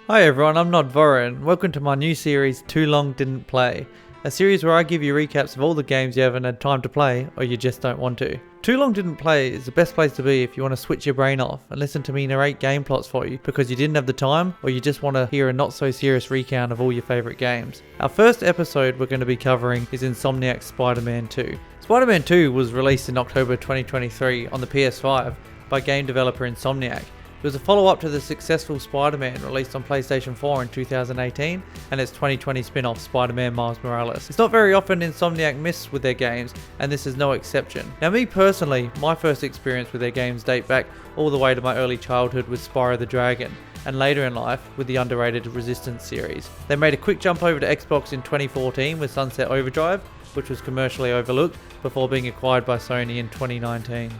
Hi everyone, I'm Nod Voran. Welcome to my new series, Too Long Didn't Play. A series where I give you recaps of all the games you haven't had time to play, or you just don't want to. Too Long Didn't Play is the best place to be if you want to switch your brain off and listen to me narrate game plots for you because you didn't have the time, or you just want to hear a not so serious recount of all your favourite games. Our first episode we're going to be covering is Insomniac's Spider-Man 2. Spider-Man 2 was released in October 2023 on the PS5 by game developer Insomniac. It was a follow-up to the successful Spider-Man released on PlayStation 4 in 2018 and its 2020 spin-off Spider-Man Miles Morales. It's not very often Insomniac miss with their games, and this is no exception. Now me personally, my first experience with their games date back all the way to my early childhood with Spyro the Dragon, and later in life with the underrated Resistance series. They made a quick jump over to Xbox in 2014 with Sunset Overdrive, which was commercially overlooked, before being acquired by Sony in 2019.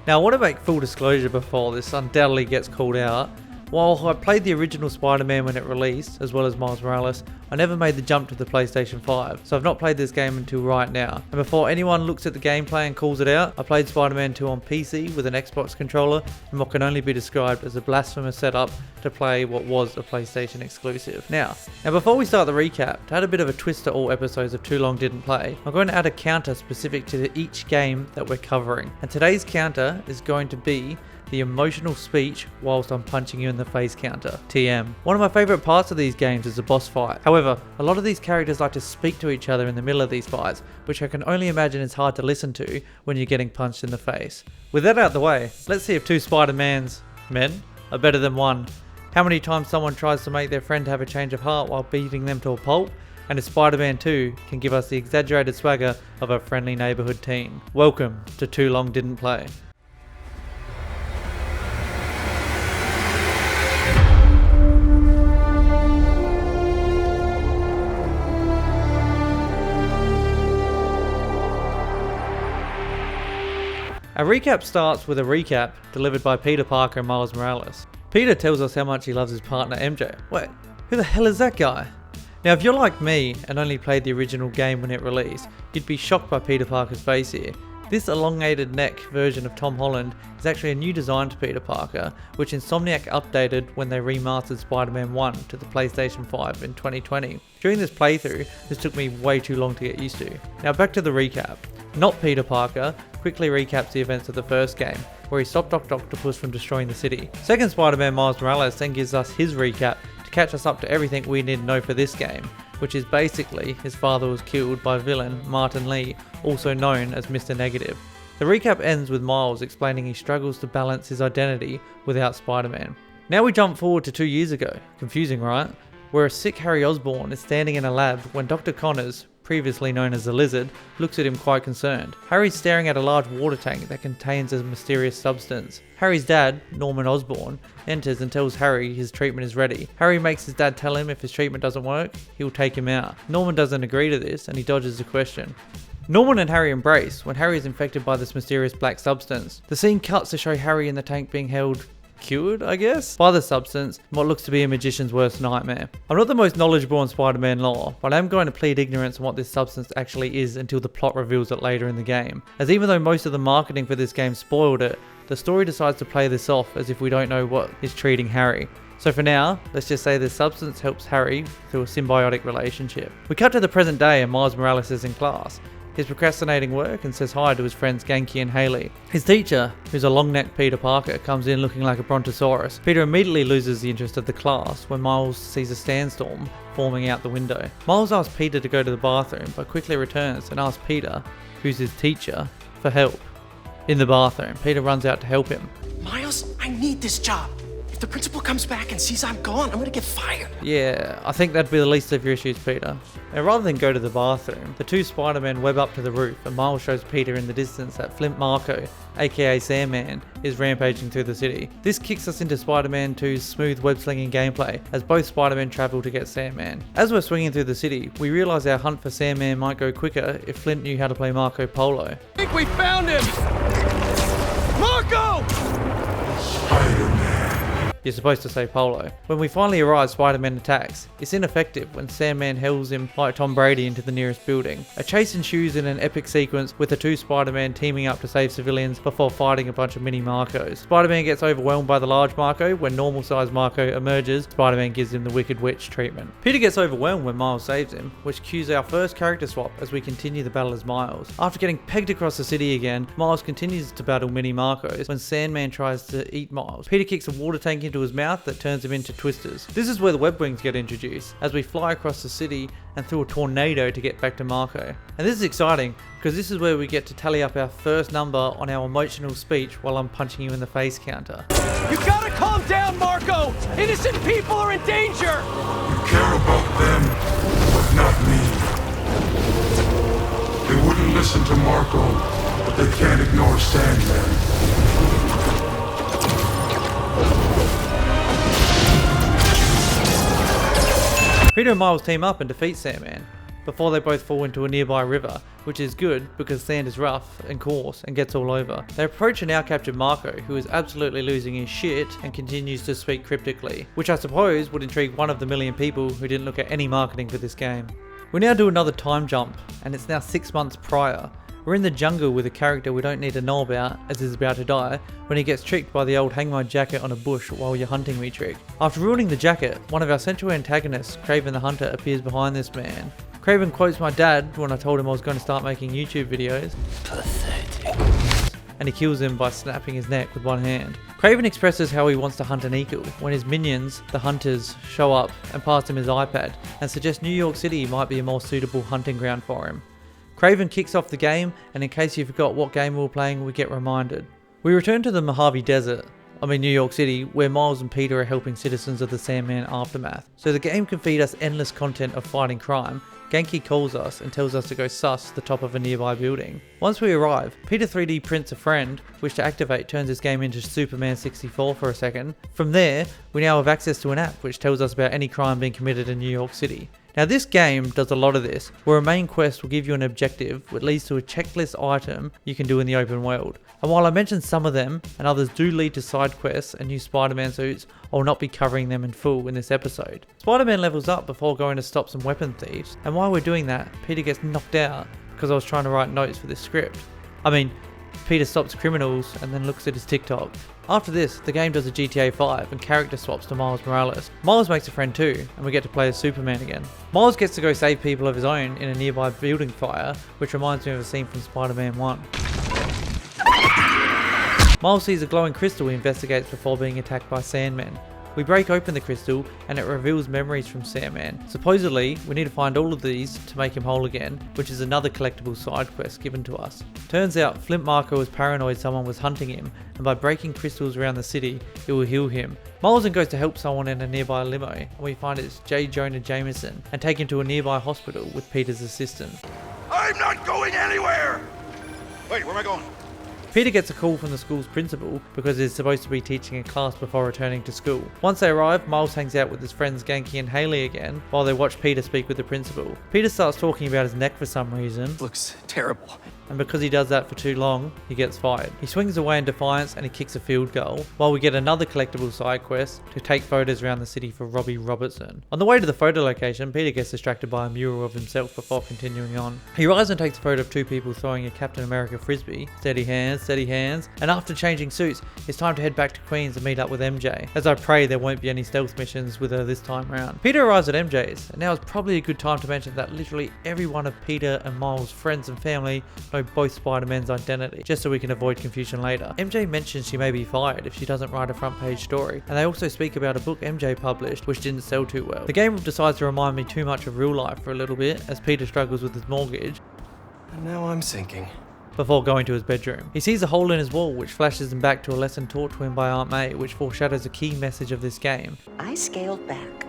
Now I want to make full disclosure before this undoubtedly gets called out. While I played the original Spider-Man when it released, as well as Miles Morales, I never made the jump to the PlayStation 5, so I've not played this game until right now. And before anyone looks at the gameplay and calls it out, I played Spider-Man 2 on PC with an Xbox controller in what can only be described as a blasphemous setup to play what was a PlayStation exclusive. Now before we start the recap, to add a bit of a twist to all episodes of Too Long Didn't Play, I'm going to add a counter specific to each game that we're covering. And today's counter is going to be the emotional speech whilst I'm punching you in the face counter, TM. One of my favourite parts of these games is the boss fight. However, a lot of these characters like to speak to each other in the middle of these fights, which I can only imagine is hard to listen to when you're getting punched in the face. With that out the way, let's see if two Spider-Mans, men, are better than one. How many times someone tries to make their friend have a change of heart while beating them to a pulp, and if Spider-Man 2 can give us the exaggerated swagger of a friendly neighbourhood teen. Welcome to Too Long Didn't Play. Our recap starts with a recap delivered by Peter Parker and Miles Morales. Peter tells us how much he loves his partner MJ. Wait, who the hell is that guy? Now if you're like me and only played the original game when it released, you'd be shocked by Peter Parker's face here. This elongated neck version of Tom Holland is actually a new design to Peter Parker, which Insomniac updated when they remastered Spider-Man 1 to the PlayStation 5 in 2020. During this playthrough, this took me way too long to get used to. Now back to the recap. Not Peter Parker quickly recaps the events of the first game, where he stopped Dr. Octopus from destroying the city. Second Spider-Man Miles Morales then gives us his recap to catch us up to everything we need to know for this game, which is basically his father was killed by villain Martin Lee, also known as Mr. Negative. The recap ends with Miles explaining he struggles to balance his identity without Spider-Man. Now we jump forward to 2 years ago. Confusing, right? Where a sick Harry Osborn is standing in a lab when Dr. Connors, previously known as the Lizard, looks at him quite concerned. Harry's staring at a large water tank that contains a mysterious substance. Harry's dad, Norman Osborn, enters and tells Harry his treatment is ready. Harry makes his dad tell him if his treatment doesn't work, he'll take him out. Norman doesn't agree to this and he dodges the question. Norman and Harry embrace when Harry is infected by this mysterious black substance. The scene cuts to show Harry in the tank being held cured, I guess, by the substance, what looks to be a magician's worst nightmare. I'm not the most knowledgeable on Spider-Man lore, but I am going to plead ignorance on what this substance actually is until the plot reveals it later in the game, as even though most of the marketing for this game spoiled it, the story decides to play this off as if we don't know what is treating Harry. So for now, let's just say this substance helps Harry through a symbiotic relationship. We cut to the present day and Miles Morales is in class. He's procrastinating work and says hi to his friends Genki and Haley. His teacher, who's a long-necked Peter Parker, comes in looking like a brontosaurus. Peter immediately loses the interest of the class when Miles sees a sandstorm forming out the window. Miles asks Peter to go to the bathroom, but quickly returns and asks Peter, who's his teacher, for help. In the bathroom, Peter runs out to help him. Miles, I need this job. If the principal comes back and sees I'm gone, I'm gonna get fired. Yeah, I think that'd be the least of your issues, Peter. Now rather than go to the bathroom, the two Spider-Men web up to the roof and Miles shows Peter in the distance that Flint Marko, aka Sandman, is rampaging through the city. This kicks us into Spider-Man 2's smooth web-slinging gameplay as both Spider-Men travel to get Sandman. As we're swinging through the city, we realise our hunt for Sandman might go quicker if Flint knew how to play Marco Polo. I think we found him! Marco! You're supposed to say Polo. When we finally arrive, Spider-Man attacks. It's ineffective when Sandman hurls him like Tom Brady into the nearest building. A chase ensues in an epic sequence with the two Spider-Man teaming up to save civilians before fighting a bunch of mini Marcos. Spider-Man gets overwhelmed by the large Marco. When normal sized Marco emerges, Spider-Man gives him the Wicked Witch treatment. Peter gets overwhelmed when Miles saves him, which cues our first character swap as we continue the battle as Miles. After getting pegged across the city again, Miles continues to battle mini Marcos when Sandman tries to eat Miles. Peter kicks a water tank into his mouth that turns him into twisters. This is where the web wings get introduced, as we fly across the city and through a tornado to get back to Marco. And this is exciting, because this is where we get to tally up our first number on our emotional speech while I'm punching you in the face counter. You gotta calm down, Marco! Innocent people are in danger! You care about them, but not me. They wouldn't listen to Marco, but they can't ignore Sandman. Peter and Miles team up and defeat Sandman before they both fall into a nearby river, which is good because sand is rough and coarse and gets all over. They approach a now captured Marco, who is absolutely losing his shit and continues to speak cryptically, which I suppose would intrigue one of the million people who didn't look at any marketing for this game. We now do another time jump, and it's now 6 months prior. We're in the jungle with a character we don't need to know about, as he's about to die, when he gets tricked by the old hang my jacket on a bush while you're hunting me trick. After ruining the jacket, one of our central antagonists, Kraven the Hunter, appears behind this man. Kraven quotes my dad when I told him I was going to start making YouTube videos. Pathetic. And he kills him by snapping his neck with one hand. Kraven expresses how he wants to hunt an eagle when his minions, the hunters, show up and pass him his iPad and suggest New York City might be a more suitable hunting ground for him. Kraven kicks off the game, and in case you forgot what game we were playing, we get reminded. We return to the Mojave Desert, New York City, where Miles and Peter are helping citizens of the Sandman aftermath. So the game can feed us endless content of fighting crime. Genki calls us and tells us to go sus the top of a nearby building. Once we arrive, Peter 3D prints a friend, which to activate turns this game into Superman 64 for a second. From there, we now have access to an app which tells us about any crime being committed in New York City. Now this game does a lot of this, where a main quest will give you an objective which leads to a checklist item you can do in the open world. And while I mentioned some of them, and others do lead to side quests and new Spider-Man suits, I will not be covering them in full in this episode. Spider-Man levels up before going to stop some weapon thieves, and while we're doing that, Peter gets knocked out because I was trying to write notes for this script. Peter stops criminals and then looks at his TikTok. After this, the game does a GTA 5 and character swaps to Miles Morales. Miles makes a friend too, and we get to play as Superman again. Miles gets to go save people of his own in a nearby building fire, which reminds me of a scene from Spider-Man 1. Miles sees a glowing crystal he investigates before being attacked by Sandman. We break open the crystal and it reveals memories from Sandman. Supposedly, we need to find all of these to make him whole again, which is another collectible side quest given to us. Turns out Flint Marco was paranoid someone was hunting him, and by breaking crystals around the city, it will heal him. Miles then goes to help someone in a nearby limo, and we find it's J. Jonah Jameson, and take him to a nearby hospital with Peter's assistant. I'm not going anywhere! Wait, where am I going? Peter gets a call from the school's principal because he's supposed to be teaching a class before returning to school. Once they arrive, Miles hangs out with his friends Genki and Haley again while they watch Peter speak with the principal. Peter starts talking about his neck for some reason. Looks terrible. And because he does that for too long, he gets fired. He swings away in defiance and he kicks a field goal, while we get another collectible side quest to take photos around the city for Robbie Robertson. On the way to the photo location, Peter gets distracted by a mural of himself before continuing on. He arrives and takes a photo of two people throwing a Captain America frisbee. Steady hands, and after changing suits, it's time to head back to Queens and meet up with MJ, as I pray there won't be any stealth missions with her this time round. Peter arrives at MJ's, and now is probably a good time to mention that literally every one of Peter and Miles' friends and family know both Spider-Man's identity, just so we can avoid confusion later. MJ mentions she may be fired if she doesn't write a front page story, and they also speak about a book MJ published which didn't sell too well. The game decides to remind me too much of real life for a little bit, as Peter struggles with his mortgage. And now I'm sinking. Before going to his bedroom. He sees a hole in his wall which flashes him back to a lesson taught to him by Aunt May, which foreshadows a key message of this game. I scaled back.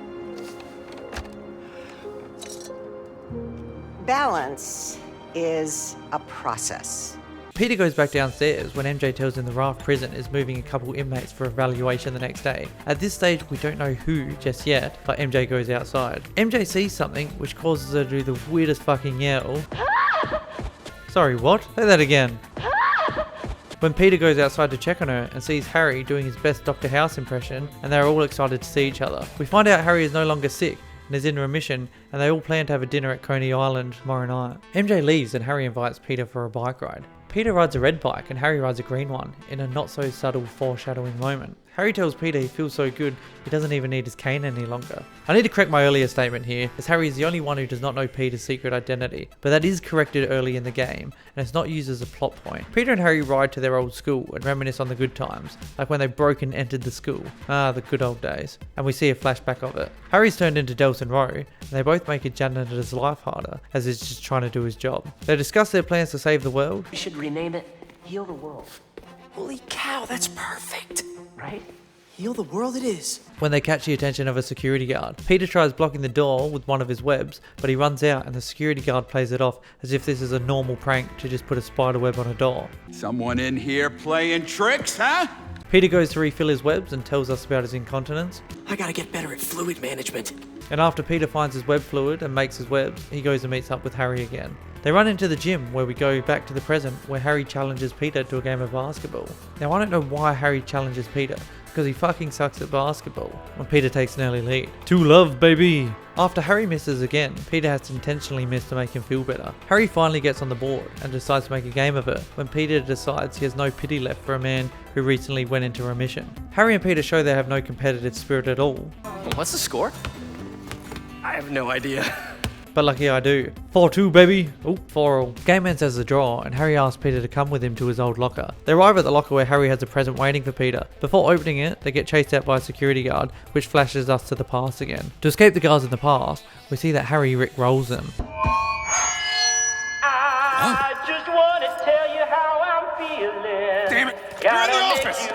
Balance is a process. Peter goes back downstairs when MJ tells him the Raft prison is moving a couple inmates for evaluation the next day. At this stage we don't know who just yet, but MJ goes outside. MJ sees something which causes her to do the weirdest fucking yell. Sorry, what? Say that again. when Peter goes outside to check on her and sees Harry doing his best Dr. House impression, and they're all excited to see each other. We find out Harry is no longer sick and is in remission, and they all plan to have a dinner at Coney Island tomorrow night. MJ leaves and Harry invites Peter for a bike ride. Peter rides a red bike and Harry rides a green one in a not so subtle foreshadowing moment. Harry tells Peter he feels so good he doesn't even need his cane any longer. I need to correct my earlier statement here, as Harry is the only one who does not know Peter's secret identity, but that is corrected early in the game, and it's not used as a plot point. Peter and Harry ride to their old school and reminisce on the good times, like when they broke and entered the school. Ah, the good old days. And we see a flashback of it. Harry's turned into Delton Rowe, and they both make a janitor's life harder, as he's just trying to do his job. They discuss their plans to save the world. We should rename it Heal the World. Holy cow, that's perfect. Right? Heal the world it is. When they catch the attention of a security guard. Peter tries blocking the door with one of his webs, but he runs out and the security guard plays it off as if this is a normal prank to just put a spider web on a door. Someone in here playing tricks, huh? Peter goes to refill his webs and tells us about his incontinence. I gotta get better at fluid management. And after Peter finds his web fluid and makes his webs, he goes and meets up with Harry again. They run into the gym where we go back to the present where Harry challenges Peter to a game of basketball. Now I don't know why Harry challenges Peter, because he fucking sucks at basketball, when Peter takes an early lead. 2-love, baby! After Harry misses again, Peter has to intentionally miss to make him feel better. Harry finally gets on the board and decides to make a game of it, when Peter decides he has no pity left for a man who recently went into remission. Harry and Peter show they have no competitive spirit at all. What's the score? I have no idea. But lucky I do. 4-2, baby. Oh, 4-all. Game ends as a draw, and Harry asks Peter to come with him to his old locker. They arrive at the locker where Harry has a present waiting for Peter. Before opening it, they get chased out by a security guard, which flashes us to the past again. To escape the guards in the past, we see that Harry Rick rolls them. I just want to tell you how I'm feeling. Damn it! You're in the office!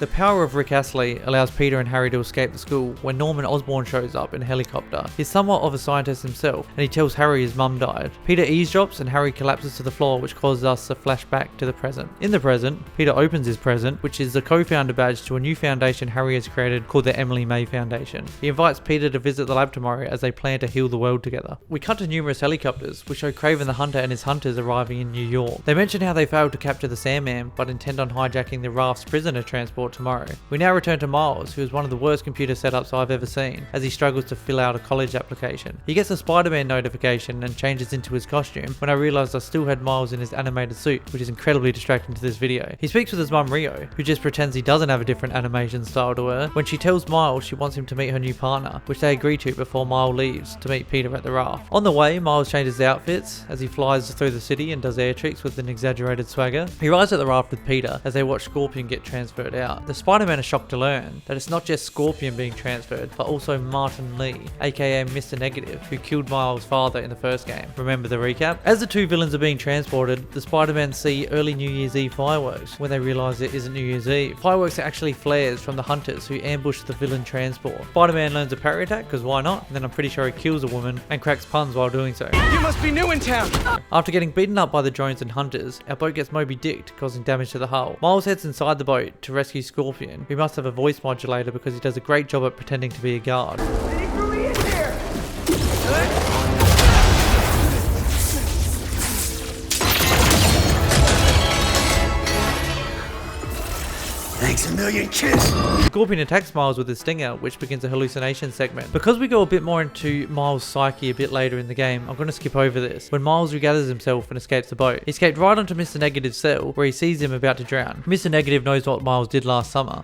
The power of Rick Astley allows Peter and Harry to escape the school when Norman Osborn shows up in a helicopter. He's somewhat of a scientist himself, and he tells Harry his mum died. Peter eavesdrops and Harry collapses to the floor, which causes us to flash back to the present. In the present, Peter opens his present, which is the co-founder badge to a new foundation Harry has created called the Emily May Foundation. He invites Peter to visit the lab tomorrow as they plan to heal the world together. We cut to numerous helicopters, which show Kraven the Hunter and his hunters arriving in New York. They mention how they failed to capture the Sandman, but intend on hijacking the Raft's prisoner transport tomorrow. We now return to Miles, who is one of the worst computer setups I've ever seen, as he struggles to fill out a college application. He gets a Spider-Man notification and changes into his costume when I realised I still had Miles in his animated suit, which is incredibly distracting to this video. He speaks with his mum Rio, who just pretends he doesn't have a different animation style to her, when she tells Miles she wants him to meet her new partner, which they agree to before Miles leaves to meet Peter at the raft. On the way, Miles changes outfits as he flies through the city and does air tricks with an exaggerated swagger. He rides at the raft with Peter as they watch Scorpion get transferred out. The Spider-Man is shocked to learn that it's not just Scorpion being transferred, but also Martin Lee, aka Mr. Negative, who killed Miles' father in the first game. Remember the recap? As the two villains are being transported, the Spider-Man see early New Year's Eve fireworks when they realise it isn't New Year's Eve. Fireworks are actually flares from the hunters who ambush the villain transport. Spider-Man learns a parry attack, because why not? And then I'm pretty sure he kills a woman and cracks puns while doing so. You must be new in town. After getting beaten up by the drones and hunters, our boat gets Moby Dicked, causing damage to the hull. Miles heads inside the boat to rescue Scorpion, who must have a voice modulator because he does a great job at pretending to be a guard. Thanks a million, kids. Scorpion attacks Miles with his stinger, which begins a hallucination segment. Because we go a bit more into Miles' psyche a bit later in the game, I'm going to skip over this. When Miles regathers himself and escapes the boat, he escaped right onto Mr. Negative's cell, where he sees him about to drown. Mr. Negative knows what Miles did last summer.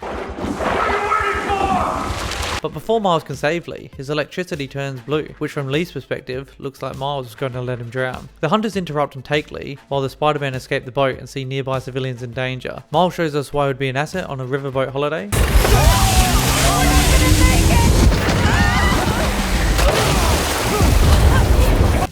But before Miles can save Lee, his electricity turns blue, which from Lee's perspective, looks like Miles is going to let him drown. The hunters interrupt and take Lee, while the Spider-Man escape the boat and see nearby civilians in danger. Miles shows us why it would be an asset on a riverboat holiday.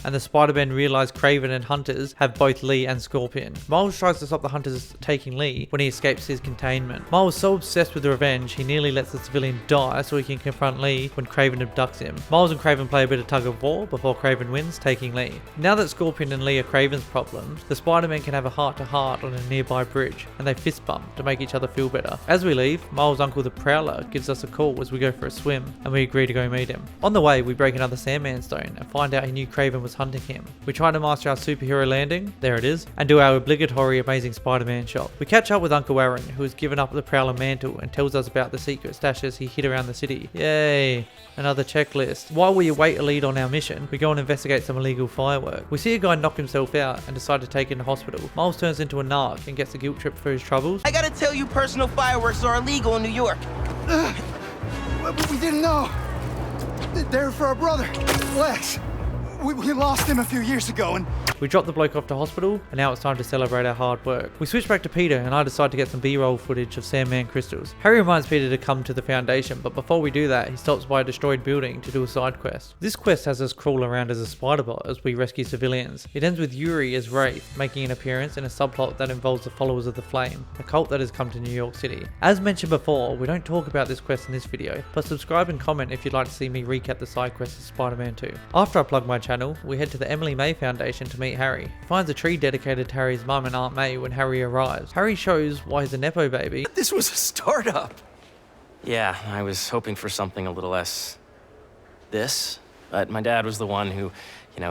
And the Spider-Man realise Kraven and hunters have both Lee and Scorpion. Miles tries to stop the hunters taking Lee when he escapes his containment. Miles is so obsessed with revenge, he nearly lets the civilian die so he can confront Lee when Kraven abducts him. Miles and Kraven play a bit of tug of war before Kraven wins, taking Lee. Now that Scorpion and Lee are Kraven's problems, the Spider-Man can have a heart-to-heart on a nearby bridge, and they fist bump to make each other feel better. As we leave, Miles' uncle the Prowler gives us a call as we go for a swim, and we agree to go meet him. On the way, we break another Sandman stone and find out he knew Kraven was hunting hunting him. We try to master our superhero landing, there it is, and do our obligatory Amazing Spider-Man shot. We catch up with Uncle Aaron, who has given up the Prowler mantle and tells us about the secret stashes he hid around the city. Yay, another checklist. While we await a lead on our mission, we go and investigate some illegal firework. We see a guy knock himself out and decide to take him to hospital. Miles turns into a narc and gets a guilt trip for his troubles. I gotta tell you, personal fireworks are illegal in New York. We didn't know. They're for our brother, Lex. We lost him a few years ago and... We drop the bloke off to hospital, and now it's time to celebrate our hard work. We switch back to Peter, and I decide to get some B-roll footage of Sandman crystals. Harry reminds Peter to come to the Foundation, but before we do that, he stops by a destroyed building to do a side quest. This quest has us crawl around as a spider bot as we rescue civilians. It ends with Yuri as Wraith, making an appearance in a subplot that involves the followers of the Flame, a cult that has come to New York City. As mentioned before, we don't talk about this quest in this video, but subscribe and comment if you'd like to see me recap the side quests of Spider-Man 2. After I plug my channel, we head to the Emily May Foundation to meet Harry. He finds a tree dedicated to Harry's mum and Aunt May when Harry arrives. Harry shows why he's a Nepo baby. This was a startup. Yeah, I was hoping for something a little less this, but my dad was the one who,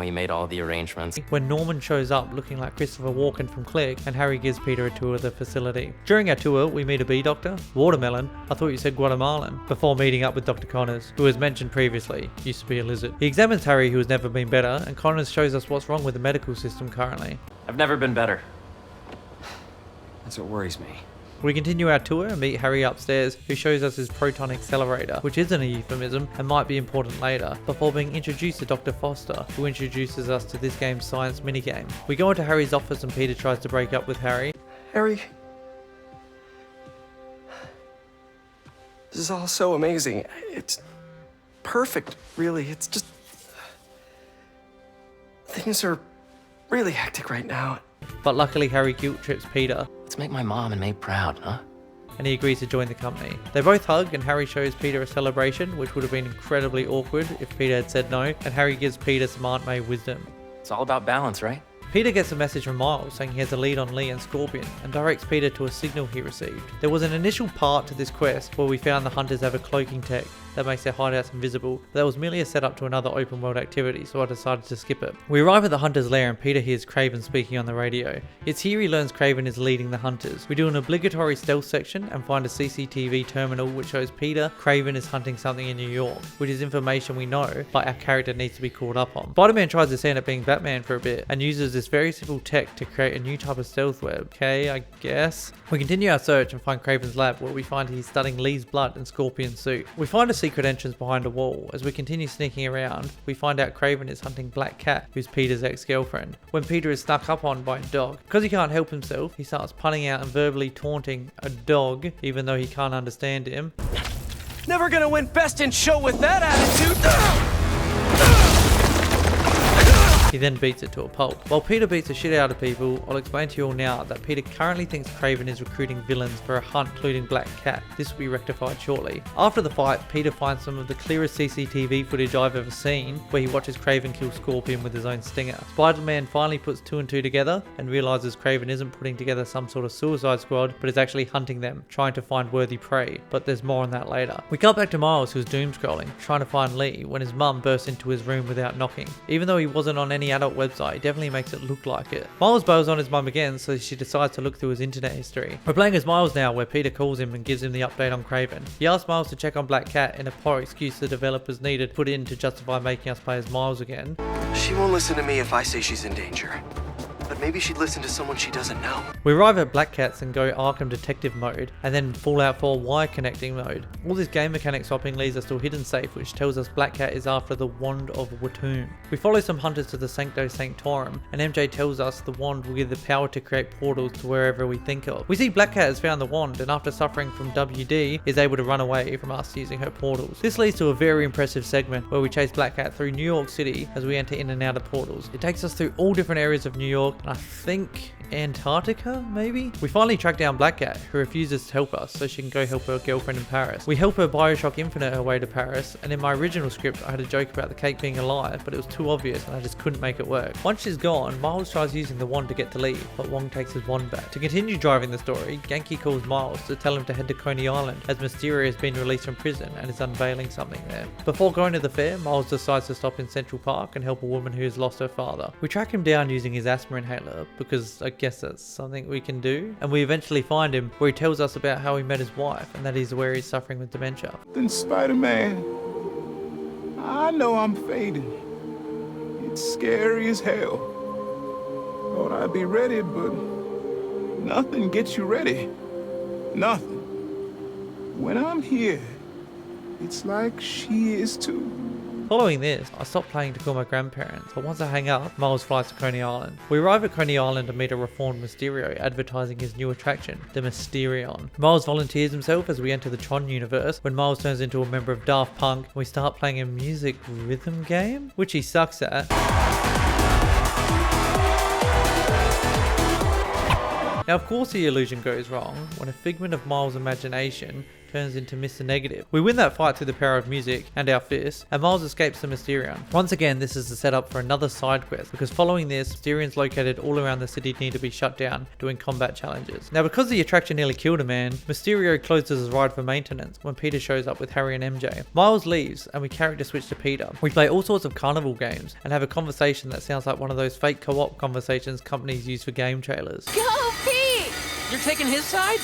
he made all the arrangements. When Norman shows up looking like Christopher Walken from Click, and Harry gives Peter a tour of the facility. During our tour, we meet a bee doctor, Watermelon, I thought you said Guatemalan, before meeting up with Dr. Connors, who as mentioned previously, used to be a lizard. He examines Harry, who has never been better, and Connors shows us what's wrong with the medical system currently. I've never been better. That's what worries me. We continue our tour and meet Harry upstairs, who shows us his proton accelerator, which isn't a euphemism and might be important later, before being introduced to Dr. Foster, who introduces us to this game's science minigame. We go into Harry's office and Peter tries to break up with Harry. Harry, this is all so amazing. It's perfect, really. It's just... things are really hectic right now. But luckily Harry guilt trips Peter. Let's make my mom and May proud, huh? And he agrees to join the company. They both hug and Harry shows Peter a celebration, which would have been incredibly awkward if Peter had said no, and Harry gives Peter some Aunt May wisdom. It's all about balance, right? Peter gets a message from Miles saying he has a lead on Lee and Scorpion and directs Peter to a signal he received. There was an initial part to this quest where we found the hunters have a cloaking tech that makes their hideouts invisible, but that was merely a setup to another open world activity, so I decided to skip it. We arrive at the hunter's lair and Peter hears Kraven speaking on the radio. It's here he learns Kraven is leading the hunters. We do an obligatory stealth section and find a CCTV terminal which shows Peter Kraven is hunting something in New York, which is information we know, but our character needs to be caught up on. Spider-Man tries to stand up being Batman for a bit and uses this very simple tech to create a new type of stealth web. Okay, I guess. We continue our search and find Kraven's lab where we find he's studying Lee's blood and Scorpion's suit. We find a secret entrance behind a wall. As we continue sneaking around, we find out Kraven is hunting Black Cat, who's Peter's ex-girlfriend. When Peter is snuck up on by a dog, because he can't help himself, he starts punning out and verbally taunting a dog, even though he can't understand him. Never gonna win Best in Show with that attitude. He then beats it to a pulp. While Peter beats the shit out of people, I'll explain to you all now that Peter currently thinks Kraven is recruiting villains for a hunt including Black Cat. This will be rectified shortly. After the fight, Peter finds some of the clearest CCTV footage I've ever seen, where he watches Kraven kill Scorpion with his own stinger. Spider-Man finally puts two and two together and realizes Kraven isn't putting together some sort of suicide squad, but is actually hunting them, trying to find worthy prey, but there's more on that later. We cut back to Miles, who's doom scrolling, trying to find Lee, when his mum bursts into his room without knocking. Even though he wasn't on any adult website, it definitely makes it look like it. Miles bails on his mum again, so she decides to look through his internet history. We're playing as Miles now, where Peter calls him and gives him the update on Kraven. He asks Miles to check on Black Cat in a poor excuse the developers needed put in to justify making us play as Miles again. She won't listen to me if I say she's in danger. But maybe she'd listen to someone she doesn't know. We arrive at Black Cat's and go Arkham Detective mode, and then Fallout 4 wire connecting mode. All this game mechanic swapping leads us to a hidden safe which tells us Black Cat is after the Wand of Watum. We follow some hunters to the Sancto Sanctorum, and MJ tells us the wand will give the power to create portals to wherever we think of. We see Black Cat has found the wand, and after suffering from WD, is able to run away from us using her portals. This leads to a very impressive segment where we chase Black Cat through New York City as we enter in and out of portals. It takes us through all different areas of New York, and I think Antarctica, maybe? We finally track down Black Cat, who refuses to help us so she can go help her girlfriend in Paris. We help her Bioshock Infinite her way to Paris, and in my original script I had a joke about the cake being alive, but it was too obvious and I just couldn't make it work. Once she's gone, Miles tries using the wand to get to leave, but Wong takes his wand back. To continue driving the story, Genki calls Miles to tell him to head to Coney Island, as Mysterio has been released from prison and is unveiling something there. Before going to the fair, Miles decides to stop in Central Park and help a woman who has lost her father. We track him down using his asthma inhaler, because I guess that's something we can do, and we eventually find him where he tells us about how he met his wife and that he's aware he's suffering with dementia. Then Spider-Man, I know I'm fading. It's scary as hell. Thought I'd be ready, but nothing gets you ready. Nothing. When I'm here, it's like she is too. Following this, I stopped playing to call my grandparents, but once I hang up, Miles flies to Coney Island. We arrive at Coney Island to meet a reformed Mysterio advertising his new attraction, the Mysterion. Miles volunteers himself as we enter the Tron universe when Miles turns into a member of Daft Punk and we start playing a music rhythm game, which he sucks at. Now of course the illusion goes wrong when a figment of Miles' imagination turns into Mr. Negative. We win that fight through the power of music and our fists, and Miles escapes the Mysterion. Once again, this is the setup for another side quest, because following this, Mysterions located all around the city need to be shut down, doing combat challenges. Now because the attraction nearly killed a man, Mysterio closes his ride for maintenance when Peter shows up with Harry and MJ. Miles leaves, and we character switch to Peter. We play all sorts of carnival games, and have a conversation that sounds like one of those fake co-op conversations companies use for game trailers. Go, Pete! You're taking his side?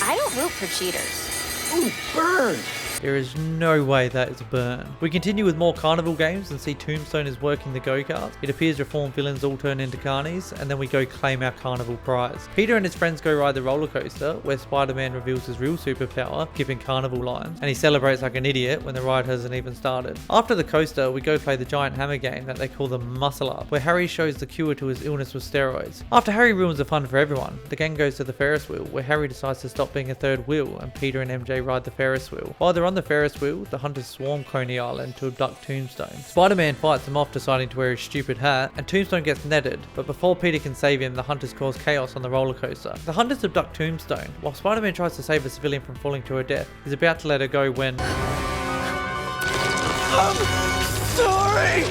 I don't root for cheaters. Ooh, burn! There is no way that is a burn. We continue with more carnival games and see Tombstone is working the go-karts. It appears reformed villains all turn into carnies, and then we go claim our carnival prize. Peter and his friends go ride the roller coaster, where Spider-Man reveals his real superpower, giving carnival lines, and he celebrates like an idiot when the ride hasn't even started. After the coaster, we go play the giant hammer game that they call the Muscle Up, where Harry shows the cure to his illness with steroids. After Harry ruins the fun for everyone, the gang goes to the Ferris wheel, where Harry decides to stop being a third wheel, and Peter and MJ ride the Ferris wheel. While they're on the Ferris wheel, the hunters swarm Coney Island to abduct Tombstone. Spider-Man fights them off, deciding to wear his stupid hat, and Tombstone gets netted, but before Peter can save him, the hunters cause chaos on the roller coaster. The hunters abduct Tombstone, while Spider-Man tries to save a civilian from falling to her death. He's about to let her go when... I'm sorry!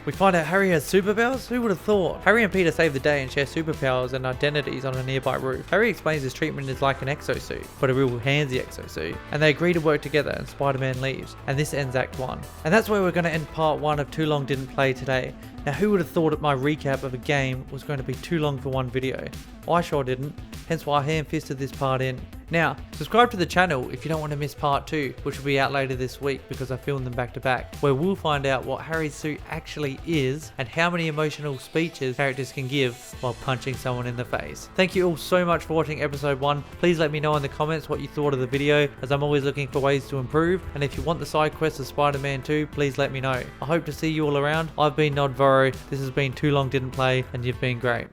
We find out Harry has superpowers? Who would have thought? Harry and Peter save the day and share superpowers and identities on a nearby roof. Harry explains his treatment is like an exosuit, but a real handsy exosuit, and they agree to work together, and Spider-Man leaves. And this ends Act 1. And that's where we're going to end part 1 of Too Long Didn't Play today. Now who would have thought that my recap of a game was going to be too long for one video? I sure didn't, hence why I hand-fisted this part in. Now, subscribe to the channel if you don't want to miss part 2, which will be out later this week because I filmed them back to back, where we'll find out what Harry's suit actually is and how many emotional speeches characters can give while punching someone in the face. Thank you all so much for watching episode 1. Please let me know in the comments what you thought of the video, as I'm always looking for ways to improve, and if you want the side quest of Spider-Man 2, please let me know. I hope to see you all around. I've been Nodvoro, this has been Too Long Didn't Play, and you've been great.